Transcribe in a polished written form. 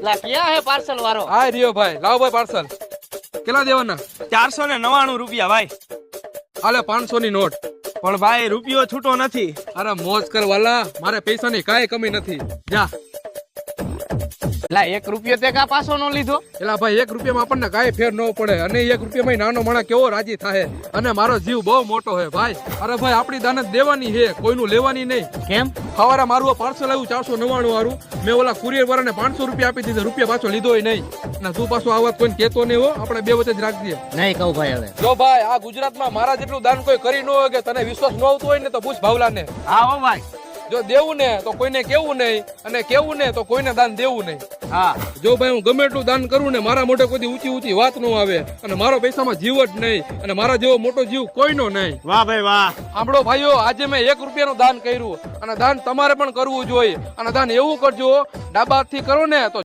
લા ક્યાં હે પાર્સલ વાળો? આ રહ્યો ભાઈ, લાવો ભાઈ પાર્સલ. કેટલા દેવાના? 499 રૂપિયા ભાઈ. આલે 500 ની નોટ. પણ ભાઈ રૂપિયો છૂટો નથી. અરે મોજ કર વાલા, મારે પૈસાની કાંઈ કમી નથી. જા. લા 1 રૂપિયો તે કા પાછો નો લીધો? એલા ભાઈ 1 રૂપિયામાં આપણને કાંઈ ફેર ન પડે, અને 1 રૂપિયામાં નાનો માણસ કેવો રાજી થાય. અને મારો જીવ બહુ મોટો હે ભાઈ. અરે ભાઈ આપણી દાનત દેવાની હે, કોઈનું લેવાની નહીં. કેમ? સવારે મારું પાર્સલ આવ્યું 499 વાળું, મેં ઓલા કુરિયર વાળાને 500 રૂપિયા આપી દીધા, રૂપિયા પાછો લીધોય નહીં. અને તું પાછો આ વાત કોઈને કહેતો નહીં હો, આપણે બે વચ્ચે જ રાખજે. નહીં કહું ભાઈ હવે. જો ભાઈ આ ગુજરાતમાં મારા જેટલું દાન કોઈ કરી ન હોય, કે તને વિશ્વાસ ન આવતો હોય ને તો પૂછ ભાવલાને. હા હો ભાઈ. જો દેવું ને તો કોઈને કેવું નહીં, અને કેવું ને તો કોઈને દાન દેવું નહીં. હા જો ભાઈ હું ગમે એટલું દાન કરું ને, મારા મોઢે કોઈ ઊંચી વાત ન આવે, અને મારો પૈસામાં જીવ જ નહીં, અને મારા જેવો મોટો જીવ કોઈનો નહીં. વાહ ભાઈ વાહ. સાંભળો ભાઈઓ, આજે મેં 1 રૂપિયાનું દાન કર્યું, અને દાન તમારે પણ કરવું જોઈએ. અને દાન એવું કરજો, ડાબા હાથથી કરો ને તો